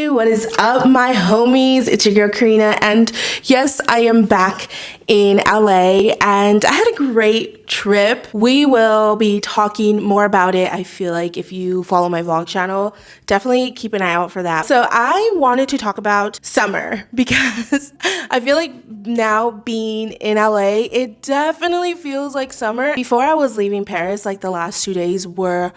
Hey, what is up, my homies? It's your girl Karina, and yes, I am back in LA, and I had a great trip. We will be talking more about it. I feel like if you follow my vlog channel, definitely keep an eye out for that. So I wanted to talk about summer because I feel like now being in LA, it definitely feels like summer. Before I was leaving Paris, like the last 2 days were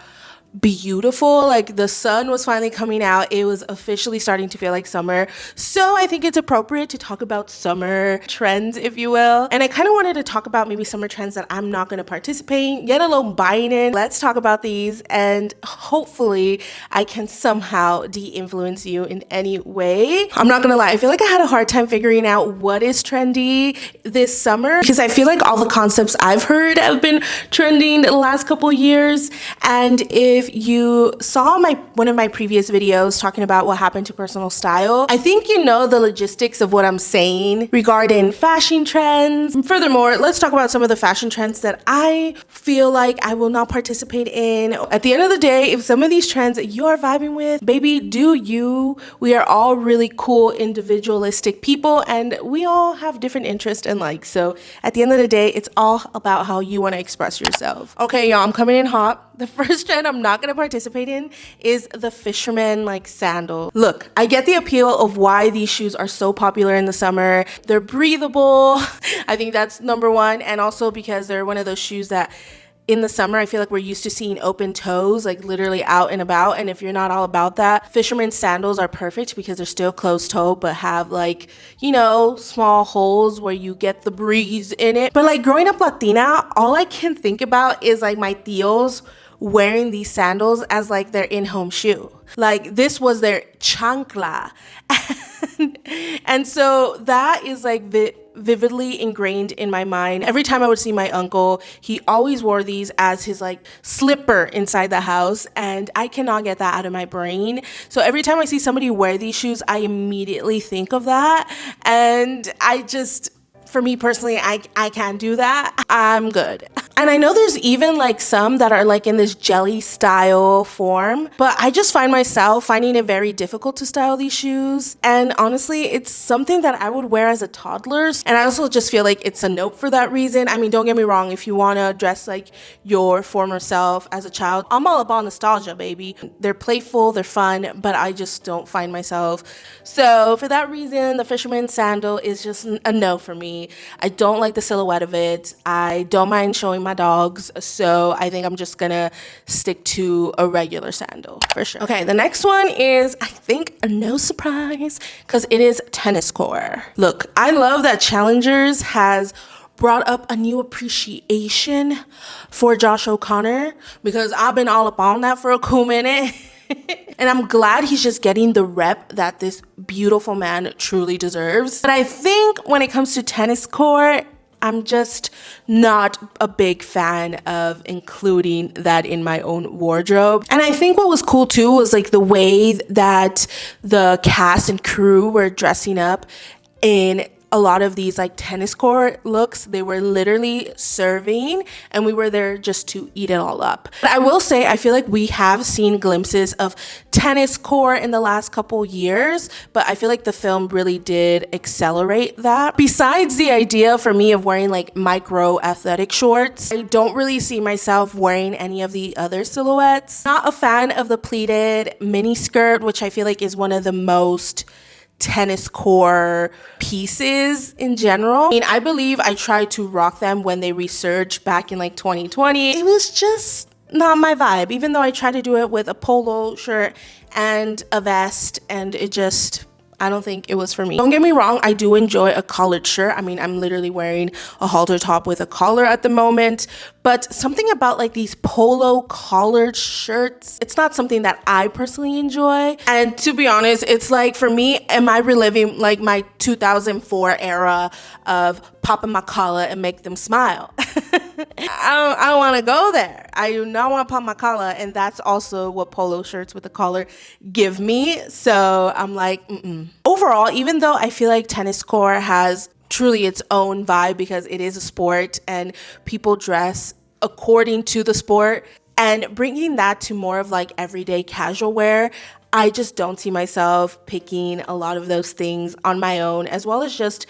beautiful. Like the sun was finally coming out. It was officially starting to feel like summer. So I think it's appropriate to talk about summer trends, if you will. And I kind of wanted to talk about maybe summer trends that I'm not going to participate, yet alone buying in. Let's talk about these, and hopefully I can somehow de-influence you in any way. I'm not going to lie. I feel like I had a hard time figuring out what is trendy this summer because I feel like all the concepts I've heard have been trending the last couple years. And if you saw one of my previous videos talking about what happened to personal style, I think you know the logistics of what I'm saying regarding fashion trends. Furthermore, let's talk about some of the fashion trends that I feel like I will not participate in. At the end of the day, if some of these trends that you are vibing with, baby, do you. We are all really cool, individualistic people, and we all have different interests and likes. So at the end of the day, it's all about how you want to express yourself. Okay, y'all, I'm coming in hot. The first trend I'm not going to participate in is the fisherman sandal. Look, I get the appeal of why these shoes are so popular in the summer. They're breathable. I think that's number one. And also because they're one of those shoes that in the summer, I feel like we're used to seeing open toes, like literally out and about. And if you're not all about that, fisherman sandals are perfect because they're still closed toe, but have like, you know, small holes where you get the breeze in it. But like growing up Latina, all I can think about is like my tios wearing these sandals as like their in-home shoe. Like this was their chancla. And so that is like vividly ingrained in my mind. Every time I would see my uncle, he always wore these as his like slipper inside the house, and I cannot get that out of my brain. So every time I see somebody wear these shoes, I immediately think of that, and for me personally, I can't do that. I'm good. And I know there's even like some that are like in this jelly style form, but I just find myself finding it very difficult to style these shoes. And honestly, it's something that I would wear as a toddler. And I also just feel like it's a nope for that reason. I mean, don't get me wrong. If you want to dress like your former self as a child, I'm all about nostalgia, baby. They're playful, they're fun, but I just don't find myself. So for that reason, the fisherman sandal is just a no for me. I don't like the silhouette of it. I don't mind showing my dogs, so I think I'm just gonna stick to a regular sandal for sure. Okay, the next one is, I think, a no surprise because it is tennis core. Look, I love that Challengers has brought up a new appreciation for Josh O'Connor because I've been all up on that for a cool minute. And I'm glad he's just getting the rep that this beautiful man truly deserves. But I think when it comes to tennis court, I'm just not a big fan of including that in my own wardrobe. And I think what was cool too was like the way that the cast and crew were dressing up in a lot of these like tennis court looks. They were literally serving and we were there just to eat it all up. But I will say, I feel like we have seen glimpses of tennis court in the last couple years, but I feel like the film really did accelerate that. Besides the idea for me of wearing like micro athletic shorts, I don't really see myself wearing any of the other silhouettes. Not a fan of the pleated mini skirt, which I feel like is one of the most tennis core pieces in general. I mean, I believe I tried to rock them when they resurged back in like 2020. It was just not my vibe, even though I tried to do it with a polo shirt and a vest, and I don't think it was for me. Don't get me wrong, I do enjoy a collared shirt. I mean, I'm literally wearing a halter top with a collar at the moment, but something about like these polo collared shirts, it's not something that I personally enjoy. And to be honest, it's like for me, am I reliving like my 2004 era of popping my collar and make them smile? I don't want to go there. I do not want to pop my collar, and that's also what polo shirts with a collar give me. So I'm like, Overall, even though I feel like tennis core has truly its own vibe because it is a sport and people dress according to the sport, and bringing that to more of like everyday casual wear, I just don't see myself picking a lot of those things on my own, as well as just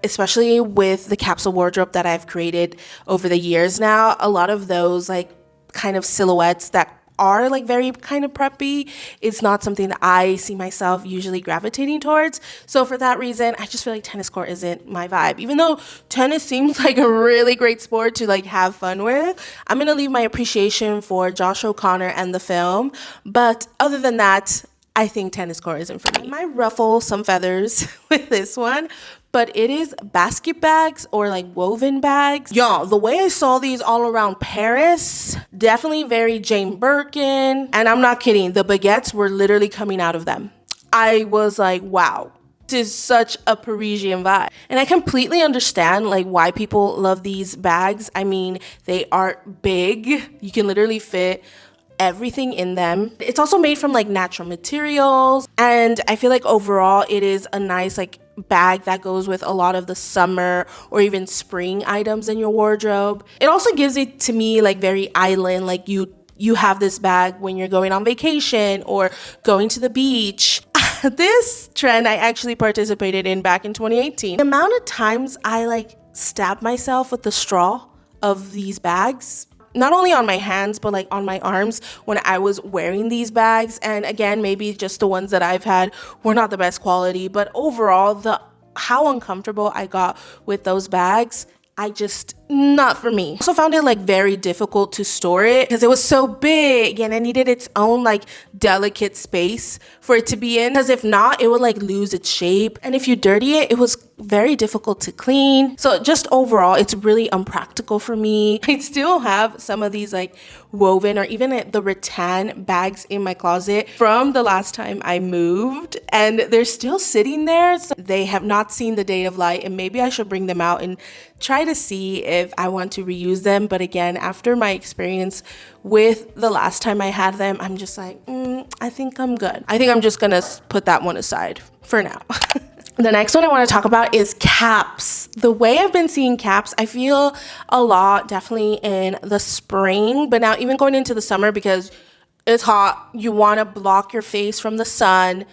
especially with the capsule wardrobe that I've created over the years now, a lot of those like kind of silhouettes that are like very kind of preppy, it's not something that I see myself usually gravitating towards. So for that reason, I just feel like tennis court isn't my vibe. Even though tennis seems like a really great sport to like have fun with, I'm gonna leave my appreciation for Josh O'Connor and the film. But other than that, I think tennis court isn't for me. I might ruffle some feathers with this one, but it is basket bags or like woven bags. Y'all, the way I saw these all around Paris, definitely very Jane Birkin. And I'm not kidding, the baguettes were literally coming out of them. I was like, wow, this is such a Parisian vibe. And I completely understand like why people love these bags. I mean, they are big. You can literally fit everything in them. It's also made from like natural materials, and I feel like overall it is a nice like bag that goes with a lot of the summer or even spring items in your wardrobe. It also gives it to me like very island, like you have this bag when you're going on vacation or going to the beach. This trend I actually participated in back in 2018. The amount of times I like stabbed myself with the straw of these bags, not only on my hands, but like on my arms when I was wearing these bags. And again, maybe just the ones that I've had were not the best quality, but overall, how uncomfortable I got with those bags, not for me. I also found it like very difficult to store it because it was so big and it needed its own like delicate space for it to be in, because if not, it would like lose its shape. And if you dirty it, it was very difficult to clean. So just overall, it's really unpractical for me. I still have some of these like woven or even the rattan bags in my closet from the last time I moved, and they're still sitting there. So they have not seen the day of light, and maybe I should bring them out and try to see if I want to reuse them. But again, after my experience with the last time I had them, I'm just like, I think I'm good. I think I'm just gonna put that one aside for now. The next one I want to talk about is caps. The way I've been seeing caps, I feel a lot definitely in the spring, but now even going into the summer because it's hot, you want to block your face from the sun.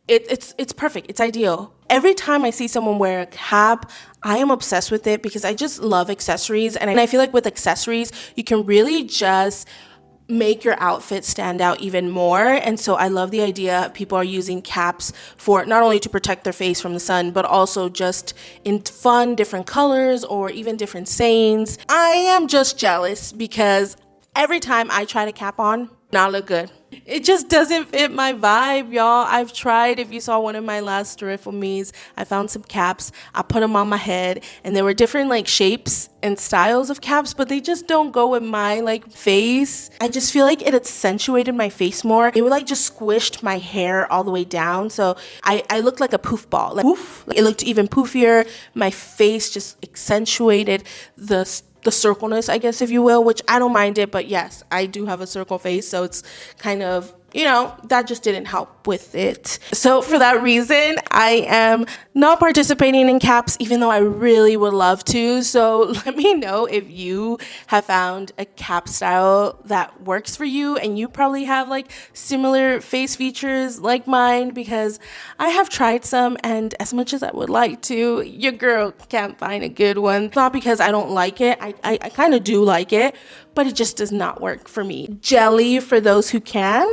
It's perfect. It's ideal. Every time I see someone wear a cap, I am obsessed with it because I just love accessories. And I feel like with accessories, you can really just make your outfit stand out even more. And so I love the idea people are using caps for not only to protect their face from the sun, but also just in fun, different colors or even different sayings. I am just jealous because every time I try to cap on, not look good. It just doesn't fit my vibe, y'all. I've tried. If you saw one of my last thrift with me's, I found some caps. I put them on my head, and there were different like shapes and styles of caps, but they just don't go with my like face. I just feel like it accentuated my face more. It would like just squished my hair all the way down, so I looked like a poof ball. Like, poof. It looked even poofier. My face just accentuated the circleness, I guess, if you will, which I don't mind it, but yes, I do have a circle face, so it's kind of, that just didn't help with it. So for that reason, I am not participating in caps, even though I really would love to. So let me know if you have found a cap style that works for you, and you probably have like similar face features like mine, because I have tried some, and as much as I would like to, your girl can't find a good one. Not because I don't like it. I kind of do like it, but it just does not work for me. Jelly for those who can,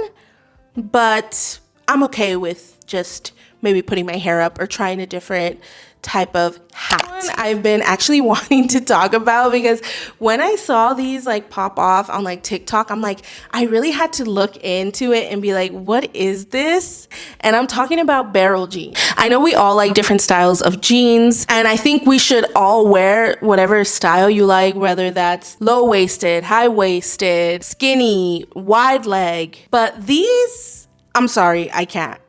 but I'm okay with just maybe putting my hair up or trying a different type of hat. I've been actually wanting to talk about, because when I saw these like pop off on like TikTok, I'm like, I really had to look into it and be like, what is this? And I'm talking about barrel jeans. I know we all like different styles of jeans, and I think we should all wear whatever style you like, whether that's low-waisted, high-waisted, skinny, wide leg. But these, I'm sorry, I can't.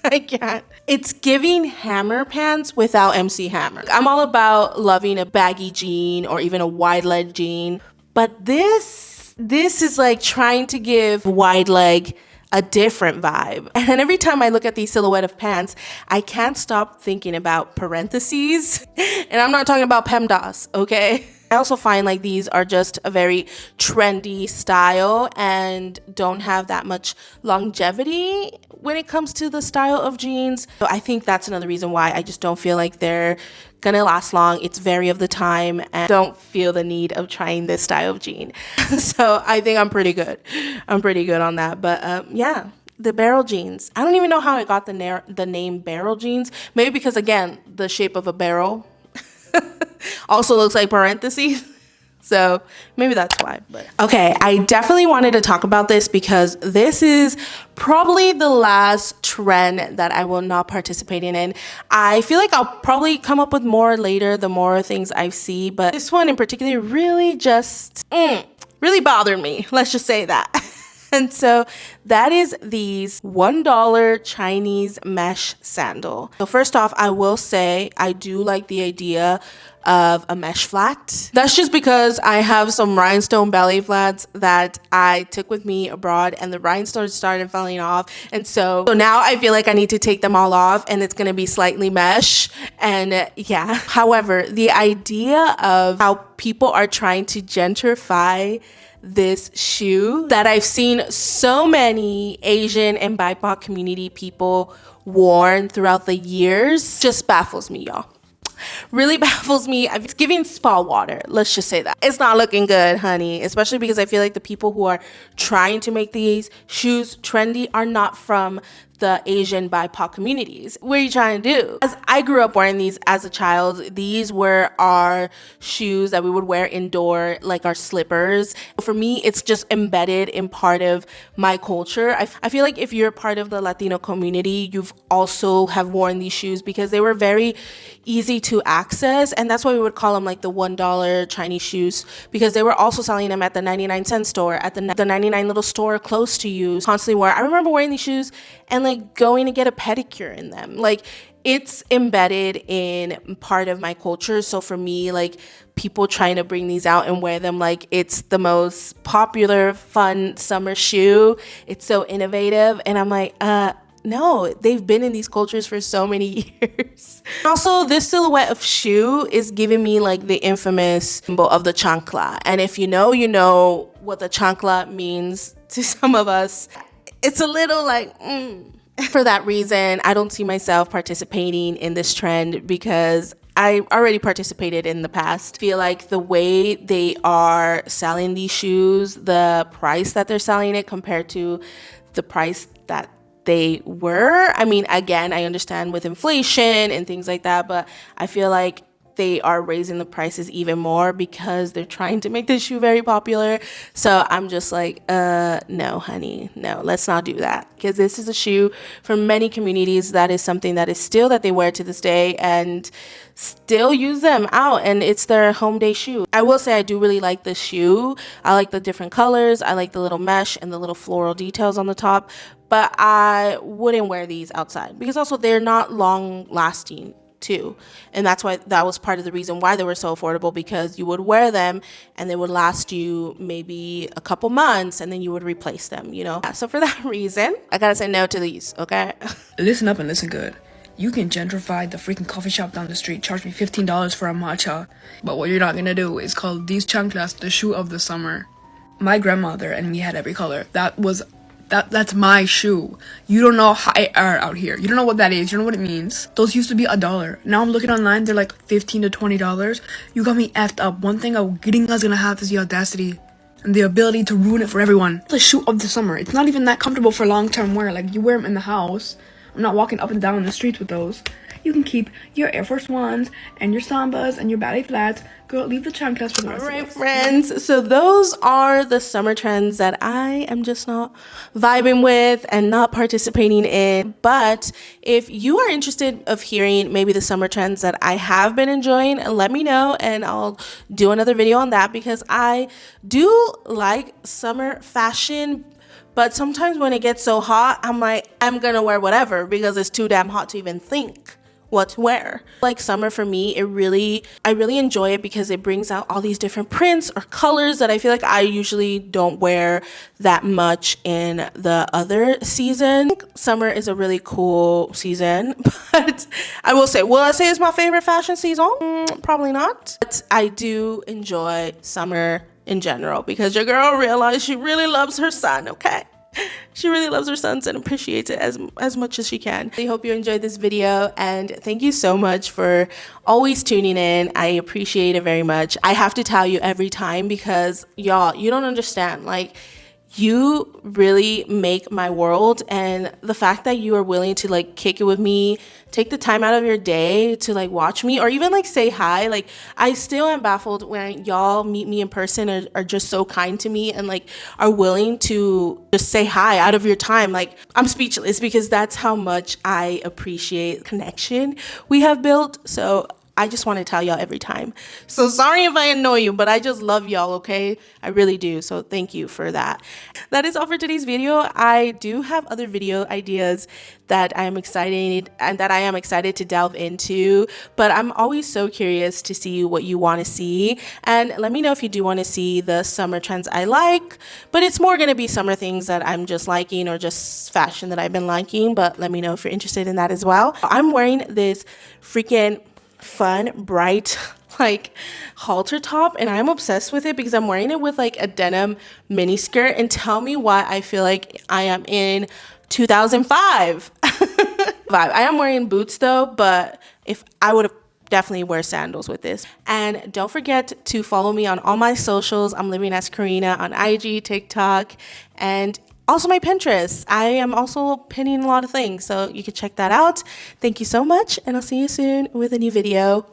I can't. It's giving Hammer pants without MC Hammer. I'm all about loving a baggy jean or even a wide leg jean, but this is like trying to give wide leg a different vibe. And every time I look at these silhouette of pants, I can't stop thinking about parentheses. And I'm not talking about PEMDAS, okay? I also find like these are just a very trendy style and don't have that much longevity when it comes to the style of jeans. So I think that's another reason why I just don't feel like they're gonna last long. It's very of the time and don't feel the need of trying this style of jean. So I think I'm pretty good. I'm pretty good on that. But yeah, the barrel jeans. I don't even know how I got the name barrel jeans. Maybe because, again, the shape of a barrel also looks like parentheses. So maybe that's why. But okay, I definitely wanted to talk about this because this is probably the last trend that I will not participate in. I feel like I'll probably come up with more later the more things I see, but this one in particular really just really bothered me. Let's just say that. And so that is these $1 Chinese mesh sandal. So first off, I will say I do like the idea of a mesh flat. That's just because I have some rhinestone ballet flats that I took with me abroad and the rhinestones started falling off. And so now I feel like I need to take them all off and it's going to be slightly mesh. And yeah, however, the idea of how people are trying to gentrify this shoe that I've seen so many Asian and BIPOC community people worn throughout the years just baffles me, y'all. Really baffles me. It's giving spa water. Let's just say that. It's not looking good, honey, especially because I feel like the people who are trying to make these shoes trendy are not from the Asian BIPOC communities. What are you trying to do? As I grew up wearing these as a child, these were our shoes that we would wear indoor, like our slippers. For me, it's just embedded in part of my culture. I feel like if you're part of the Latino community, you've also have worn these shoes because they were very easy to access. And that's why we would call them like the $1 Chinese shoes, because they were also selling them at the 99-cent store, at the 99 little store close to you. Constantly wore. I remember wearing these shoes and like going to get a pedicure in them. Like it's embedded in part of my culture. So for me, like people trying to bring these out and wear them like it's the most popular, fun summer shoe. It's so innovative. And I'm like, no, they've been in these cultures for so many years. Also, this silhouette of shoe is giving me like the infamous symbol of the chancla. And if you know what the chancla means to some of us. It's a little like, For that reason, I don't see myself participating in this trend because I already participated in the past. I feel like the way they are selling these shoes, the price that they're selling it compared to the price that they were. I mean, again, I understand with inflation and things like that, but I feel like they are raising the prices even more because they're trying to make this shoe very popular. So I'm just like, no, honey, no, let's not do that. Because this is a shoe for many communities that is something that is still that they wear to this day and still use them out, and it's their home day shoe. I will say I do really like this shoe. I like the different colors. I like the little mesh and the little floral details on the top, but I wouldn't wear these outside because also they're not long lasting too. And that's why that was part of the reason why they were so affordable, because you would wear them and they would last you maybe a couple months and then you would replace them, you know? So for that reason, I gotta say no to these, okay? Listen up and listen good. You can gentrify the freaking coffee shop down the street, charge me $15 for a matcha. But what you're not gonna do is call these chanclas the shoe of the summer. My grandmother and me had every color. That's my shoe. You don't know high air out here. You don't know what that is. You don't know what it means. Those used to be $1. Now I'm looking online, they're like $15 to $20. You got me effed up. One thing a gringa's gonna have is the audacity and the ability to ruin it for everyone. The shoe of the summer. It's not even that comfortable for long-term wear. Like, you wear them in the house. I'm not walking up and down the streets with those. You can keep your Air Force Ones and your Sambas and your ballet flats. Girl, leave the chanclas for the rest of us. All right, friends. So those are the summer trends that I am just not vibing with and not participating in. But if you are interested of hearing maybe the summer trends that I have been enjoying, let me know and I'll do another video on that, because I do like summer fashion. But sometimes when it gets so hot, I'm like, I'm gonna wear whatever because it's too damn hot to even think what to wear. Like summer for me, I really enjoy it because it brings out all these different prints or colors that I feel like I usually don't wear that much in the other season. Summer is a really cool season, but I will say, will I say it's my favorite fashion season? Probably not. But I do enjoy summer in general because your girl realized she really loves her son, okay? She really loves her sons and appreciates it as much as she can. I hope you enjoyed this video, and thank you so much for always tuning in. I appreciate it very much. I have to tell you every time because y'all, you don't understand. Like, you really make my world, and the fact that you are willing to like kick it with me, take the time out of your day to like watch me or even like say hi. Like, I still am baffled when y'all meet me in person and are just so kind to me and like are willing to just say hi out of your time. Like, I'm speechless because that's how much I appreciate the connection we have built. So I just want to tell y'all every time. So sorry if I annoy you, but I just love y'all, okay? I really do. So thank you for that. That is all for today's video. I do have other video ideas that I am excited to delve into, but I'm always so curious to see what you want to see. And let me know if you do want to see the summer trends I like, but it's more going to be summer things that I'm just liking or just fashion that I've been liking, but let me know if you're interested in that as well. I'm wearing this freaking fun, bright, like halter top, and I'm obsessed with it because I'm wearing it with like a denim mini skirt. And tell me why I feel like I am in 2005 vibe. I am wearing boots though, but if I would have definitely wear sandals with this. And don't forget to follow me on all my socials. I'm living as Karina on IG, TikTok, and also my Pinterest. I am also pinning a lot of things, so you can check that out. Thank you so much, and I'll see you soon with a new video.